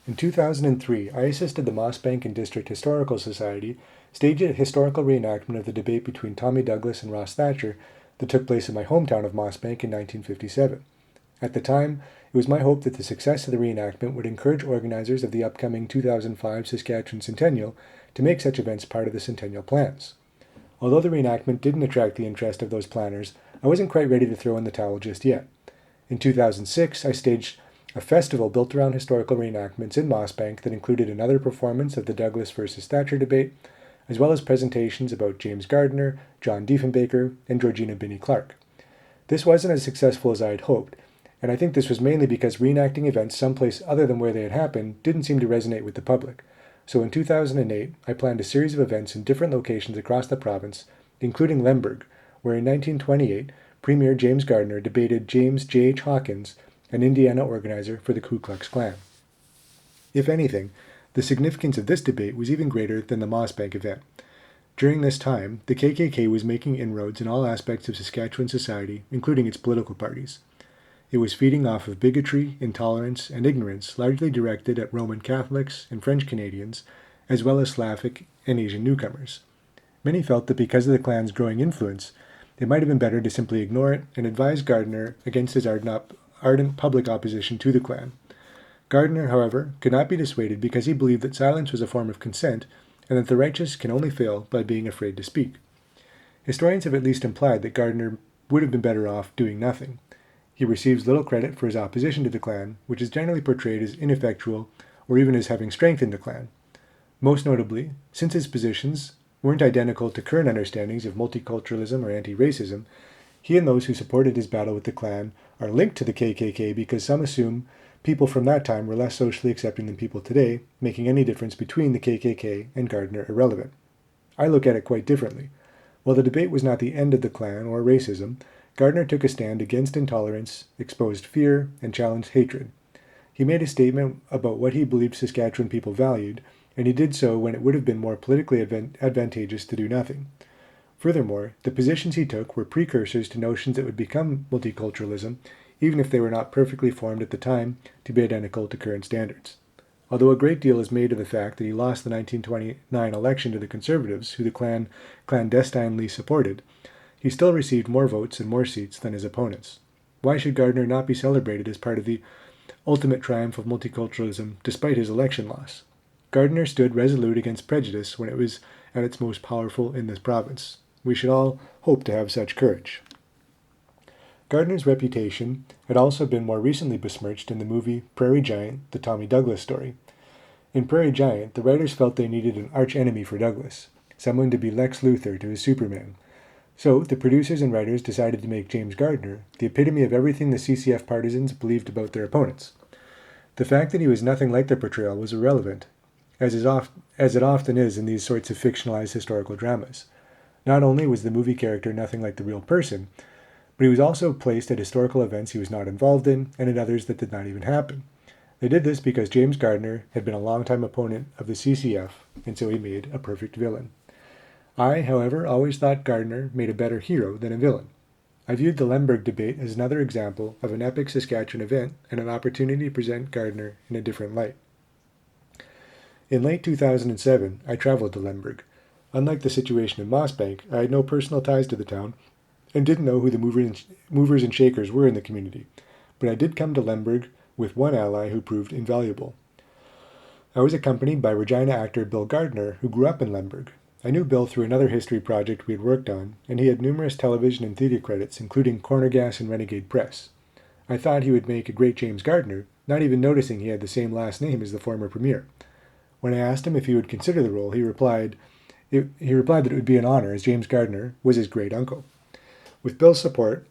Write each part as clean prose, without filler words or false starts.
In 2003, I assisted the Mossbank and District Historical Society stage a historical reenactment of the debate between Tommy Douglas and Ross Thatcher that took place in my hometown of Mossbank in 1957. At the time, it was my hope that the success of the reenactment would encourage organizers of the upcoming 2005 Saskatchewan Centennial to make such events part of the Centennial plans. Although the reenactment didn't attract the interest of those planners, I wasn't quite ready to throw in the towel just yet. In 2006, I staged a festival built around historical reenactments in Mossbank that included another performance of the Douglas versus Thatcher debate, as well as presentations about James Gardiner, John Diefenbaker, and Georgina Binney Clark. This wasn't as successful as I had hoped, and I think this was mainly because reenacting events someplace other than where they had happened didn't seem to resonate with the public. So in 2008, I planned a series of events in different locations across the province, including Lemberg, where in 1928, Premier James Gardiner debated James J.H. Hawkins, an Indiana organizer for the Ku Klux Klan. If anything, the significance of this debate was even greater than the Mossbank event. During this time, the KKK was making inroads in all aspects of Saskatchewan society, including its political parties. It was feeding off of bigotry, intolerance, and ignorance largely directed at Roman Catholics and French Canadians, as well as Slavic and Asian newcomers. Many felt that because of the Klan's growing influence, it might have been better to simply ignore it and advise Gardiner against his ardent public opposition to the Klan. Gardiner, however, could not be dissuaded because he believed that silence was a form of consent and that the righteous can only fail by being afraid to speak. Historians have at least implied that Gardiner would have been better off doing nothing. He receives little credit for his opposition to the Klan, which is generally portrayed as ineffectual or even as having strengthened the Klan. Most notably, since his positions weren't identical to current understandings of multiculturalism or anti-racism, he and those who supported his battle with the Klan are linked to the KKK because some assume people from that time were less socially accepting than people today, making any difference between the KKK and Gardiner irrelevant. I look at it quite differently. While the debate was not the end of the Klan or racism, Gardiner took a stand against intolerance, exposed fear, and challenged hatred. He made a statement about what he believed Saskatchewan people valued, and he did so when it would have been more politically advantageous to do nothing. Furthermore, the positions he took were precursors to notions that would become multiculturalism, even if they were not perfectly formed at the time to be identical to current standards. Although a great deal is made of the fact that he lost the 1929 election to the Conservatives, who the Klan clandestinely supported, he still received more votes and more seats than his opponents. Why should Gardiner not be celebrated as part of the ultimate triumph of multiculturalism despite his election loss? Gardiner stood resolute against prejudice when it was at its most powerful in this province. We should all hope to have such courage. Gardiner's reputation had also been more recently besmirched in the movie Prairie Giant, the Tommy Douglas story. In Prairie Giant, the writers felt they needed an arch-enemy for Douglas, someone to be Lex Luthor to his Superman. So, the producers and writers decided to make James Gardiner the epitome of everything the CCF partisans believed about their opponents. The fact that he was nothing like their portrayal was irrelevant, as it often is in these sorts of fictionalized historical dramas. Not only was the movie character nothing like the real person, but he was also placed at historical events he was not involved in, and at others that did not even happen. They did this because James Gardiner had been a longtime opponent of the CCF, and so he made a perfect villain. I, however, always thought Gardiner made a better hero than a villain. I viewed the Lemberg debate as another example of an epic Saskatchewan event and an opportunity to present Gardiner in a different light. In late 2007, I traveled to Lemberg. Unlike the situation in Mossbank, I had no personal ties to the town and didn't know who the movers and shakers were in the community, but I did come to Lemberg with one ally who proved invaluable. I was accompanied by Regina actor Bill Gardiner, who grew up in Lemberg. I knew Bill through another history project we had worked on, and he had numerous television and theater credits, including Corner Gas and Renegade Press. I thought he would make a great James Gardiner, not even noticing he had the same last name as the former premier. When I asked him if he would consider the role, he replied that it would be an honor, as James Gardiner was his great-uncle. With Bill's support,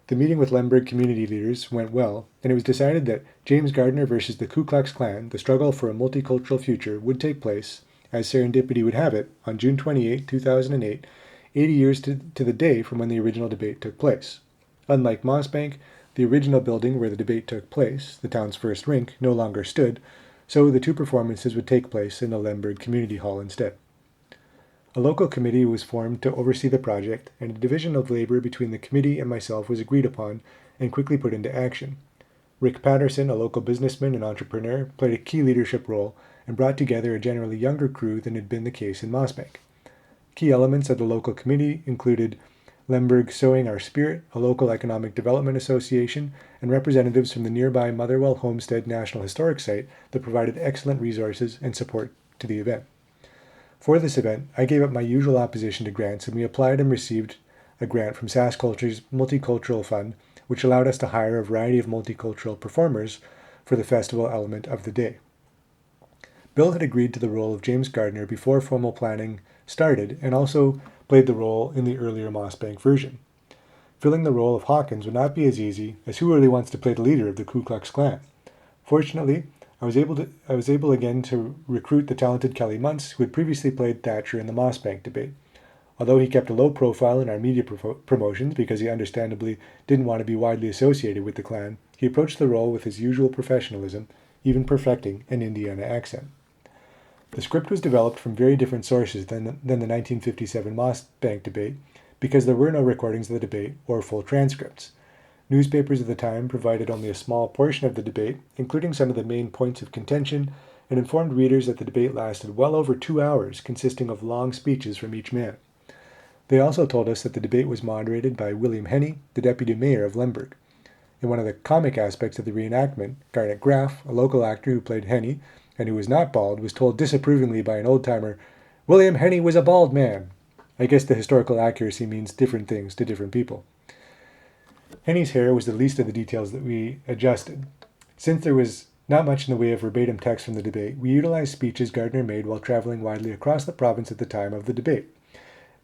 the meeting with Lemberg community leaders went well, and it was decided that James Gardiner versus the Ku Klux Klan, the struggle for a multicultural future, would take place, as serendipity would have it, on June 28, 2008, 80 years to the day from when the original debate took place. Unlike Mossbank, the original building where the debate took place, the town's first rink, no longer stood, so the two performances would take place in the Lemberg Community Hall instead. A local committee was formed to oversee the project, and a division of labor between the committee and myself was agreed upon and quickly put into action. Rick Patterson, a local businessman and entrepreneur, played a key leadership role and brought together a generally younger crew than had been the case in Mossbank. Key elements of the local committee included Lemberg Sowing Our Spirit, a local economic development association, and representatives from the nearby Motherwell Homestead National Historic Site that provided excellent resources and support to the event. For this event, I gave up my usual opposition to grants, and we applied and received a grant from Sask Culture's Multicultural Fund, which allowed us to hire a variety of multicultural performers for the festival element of the day. Bill had agreed to the role of James Gardiner before formal planning started, and also played the role in the earlier Mossbank version. Filling the role of Hawkins would not be as easy as who really wants to play the leader of the Ku Klux Klan. Fortunately, I was able again to recruit the talented Kelly Muntz, who had previously played Thatcher in the Mossbank debate. Although he kept a low profile in our media promotions because he understandably didn't want to be widely associated with the Klan, he approached the role with his usual professionalism, even perfecting an Indiana accent. The script was developed from very different sources than the 1957 Mossbank debate because there were no recordings of the debate or full transcripts. Newspapers of the time provided only a small portion of the debate, including some of the main points of contention, and informed readers that the debate lasted well over 2 hours, consisting of long speeches from each man. They also told us that the debate was moderated by William Henney, the deputy mayor of Lemberg. In one of the comic aspects of the reenactment, Garnet Graff, a local actor who played Henney, and who was not bald, was told disapprovingly by an old-timer, "William Henney was a bald man." I guess the historical accuracy means different things to different people. Henney's hair was the least of the details that we adjusted. Since there was not much in the way of verbatim text from the debate, we utilized speeches Gardiner made while traveling widely across the province at the time of the debate.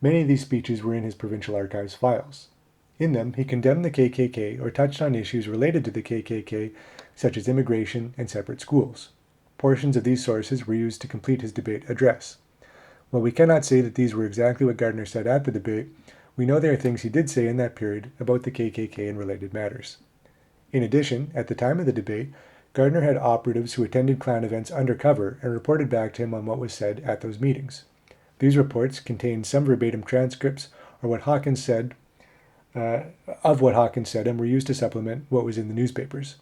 Many of these speeches were in his provincial archives files. In them, he condemned the KKK or touched on issues related to the KKK, such as immigration and separate schools. Portions of these sources were used to complete his debate address. While we cannot say that these were exactly what Gardiner said at the debate, we know there are things he did say in that period about the KKK and related matters. In addition, at the time of the debate, Gardiner had operatives who attended Klan events undercover and reported back to him on what was said at those meetings. These reports contained some verbatim transcripts of what Hawkins said, and were used to supplement what was in the newspapers.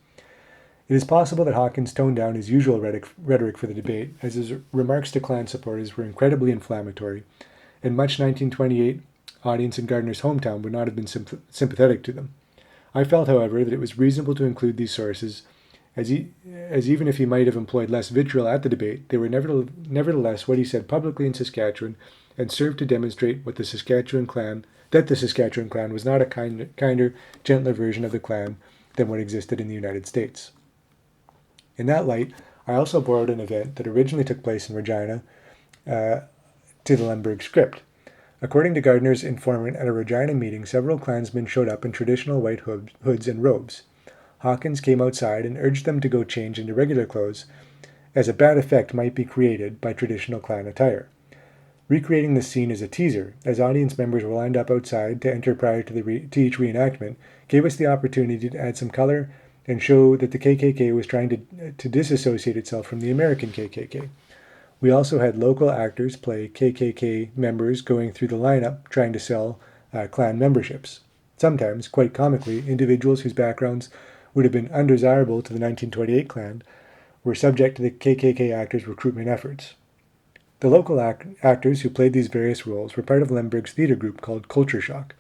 It is possible that Hawkins toned down his usual rhetoric for the debate, as his remarks to Klan supporters were incredibly inflammatory, and much 1928 audience in Gardiner's hometown would not have been sympathetic to them. I felt, however, that it was reasonable to include these sources, as even if he might have employed less vitriol at the debate, they were nevertheless what he said publicly in Saskatchewan, and served to demonstrate that the Saskatchewan Klan was not a kinder, gentler version of the Klan than what existed in the United States. In that light, I also borrowed an event that originally took place in Regina to the Lemberg script. According to Gardiner's informant at a Regina meeting, several Klansmen showed up in traditional white hoods and robes. Hawkins came outside and urged them to go change into regular clothes, as a bad effect might be created by traditional Klan attire. Recreating this scene as a teaser, as audience members were lined up outside to enter prior to each reenactment, gave us the opportunity to add some color and show that the KKK was trying to disassociate itself from the American KKK. We also had local actors play KKK members going through the lineup trying to sell Klan memberships. Sometimes, quite comically, individuals whose backgrounds would have been undesirable to the 1928 Klan were subject to the KKK actors' recruitment efforts. The local actors who played these various roles were part of Lemberg's theater group called Culture Shock.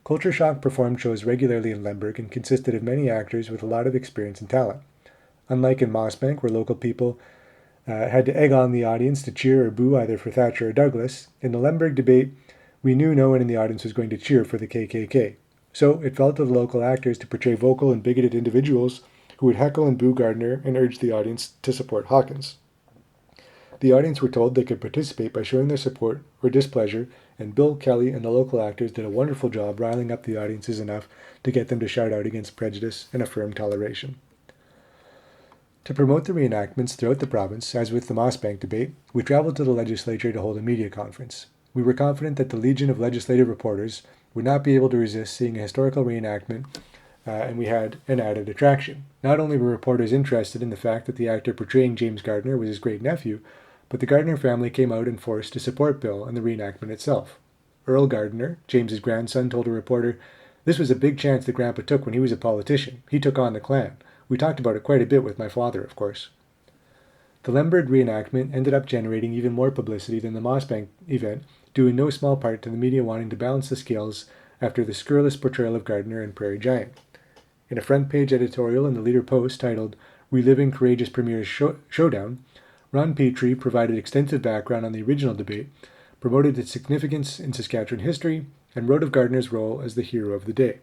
Culture Shock performed shows regularly in Lemberg and consisted of many actors with a lot of experience and talent. Unlike in Mossbank, where local people had to egg on the audience to cheer or boo either for Thatcher or Douglas, in the Lemberg debate, we knew no one in the audience was going to cheer for the KKK. So it fell to the local actors to portray vocal and bigoted individuals who would heckle and boo Gardiner and urge the audience to support Hawkins. The audience were told they could participate by showing their support or displeasure, and Bill, Kelly, and the local actors did a wonderful job riling up the audiences enough to get them to shout out against prejudice and affirm toleration. To promote the reenactments throughout the province, as with the Mossbank debate, we traveled to the legislature to hold a media conference. We were confident that the legion of legislative reporters would not be able to resist seeing a historical reenactment, and we had an added attraction. Not only were reporters interested in the fact that the actor portraying James Gardiner was his great-nephew, but the Gardiner family came out in force to support Bill and the reenactment itself. Earl Gardiner, James's grandson, told a reporter, "This was a big chance that Grandpa took when he was a politician. He took on the Klan. We talked about it quite a bit with my father, of course. The Lemberg reenactment ended up generating even more publicity than the Mossbank event, due in no small part to the media wanting to balance the scales after the scurrilous portrayal of Gardiner and Prairie Giant. In a front-page editorial in the Leader Post titled Reliving Courageous Premier's Showdown, Ron Petrie provided extensive background on the original debate, promoted its significance in Saskatchewan history, and wrote of Gardiner's role as the hero of the day.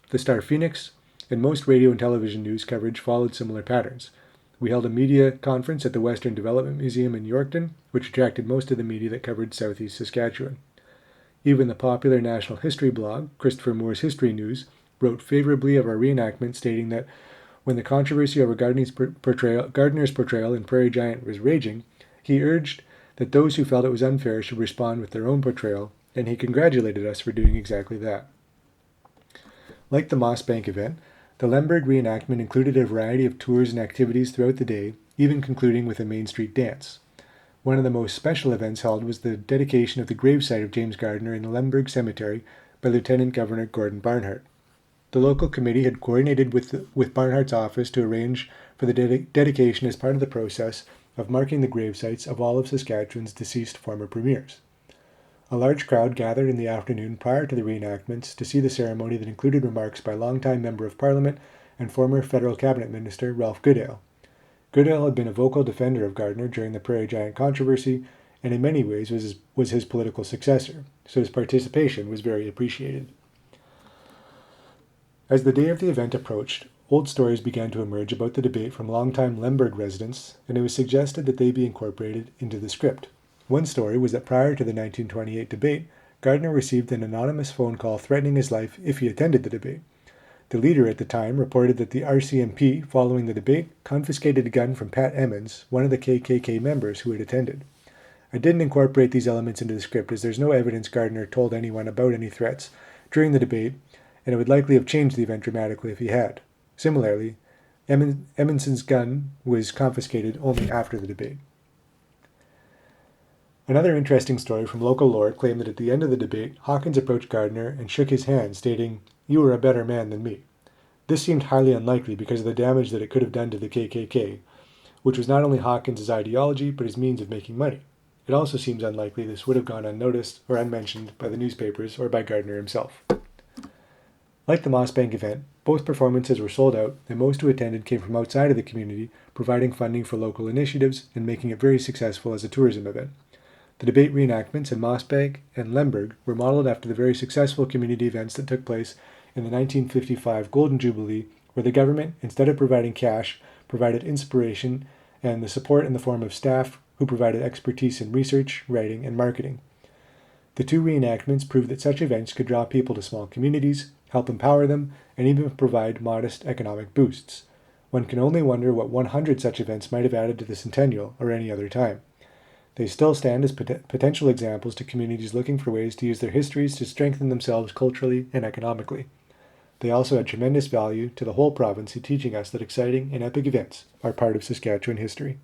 The Star Phoenix and most radio and television news coverage followed similar patterns. We held a media conference at the Western Development Museum in Yorkton, which attracted most of the media that covered southeast Saskatchewan. Even the popular national history blog, Christopher Moore's History News, wrote favorably of our reenactment, stating that when the controversy over Gardiner's portrayal in Prairie Giant was raging, he urged that those who felt it was unfair should respond with their own portrayal, and he congratulated us for doing exactly that. Like the Mossbank event, the Lemberg reenactment included a variety of tours and activities throughout the day, even concluding with a Main Street dance. One of the most special events held was the dedication of the gravesite of James Gardiner in the Lemberg Cemetery by Lieutenant Governor Gordon Barnhart. The local committee had coordinated with Barnhart's office to arrange for the dedication as part of the process of marking the gravesites of all of Saskatchewan's deceased former premiers. A large crowd gathered in the afternoon prior to the reenactments to see the ceremony that included remarks by longtime Member of Parliament and former Federal Cabinet Minister Ralph Goodale. Goodale had been a vocal defender of Gardiner during the Prairie Giant controversy, and in many ways was his political successor, so his participation was very appreciated. As the day of the event approached, old stories began to emerge about the debate from longtime Lemberg residents, and it was suggested that they be incorporated into the script. One story was that prior to the 1928 debate, Gardiner received an anonymous phone call threatening his life if he attended the debate. The leader at the time reported that the RCMP, following the debate, confiscated a gun from Pat Emmons, one of the KKK members who had attended. I didn't incorporate these elements into the script as there's no evidence Gardiner told anyone about any threats during the debate, and it would likely have changed the event dramatically if he had. Similarly, Emmonson's gun was confiscated only after the debate. Another interesting story from local lore claimed that at the end of the debate, Hawkins approached Gardiner and shook his hand, stating, "You are a better man than me." This seemed highly unlikely because of the damage that it could have done to the KKK, which was not only Hawkins' ideology, but his means of making money. It also seems unlikely this would have gone unnoticed or unmentioned by the newspapers or by Gardiner himself. Like the Mossbank event, both performances were sold out, and most who attended came from outside of the community, providing funding for local initiatives and making it very successful as a tourism event. The debate reenactments in Mossbank and Lemberg were modeled after the very successful community events that took place in the 1955 Golden Jubilee, where the government, instead of providing cash, provided inspiration and the support in the form of staff who provided expertise in research, writing, and marketing. The two reenactments proved that such events could draw people to small communities, help empower them, and even provide modest economic boosts. One can only wonder what 100 such events might have added to the centennial or any other time. They still stand as potential examples to communities looking for ways to use their histories to strengthen themselves culturally and economically. They also had tremendous value to the whole province in teaching us that exciting and epic events are part of Saskatchewan history.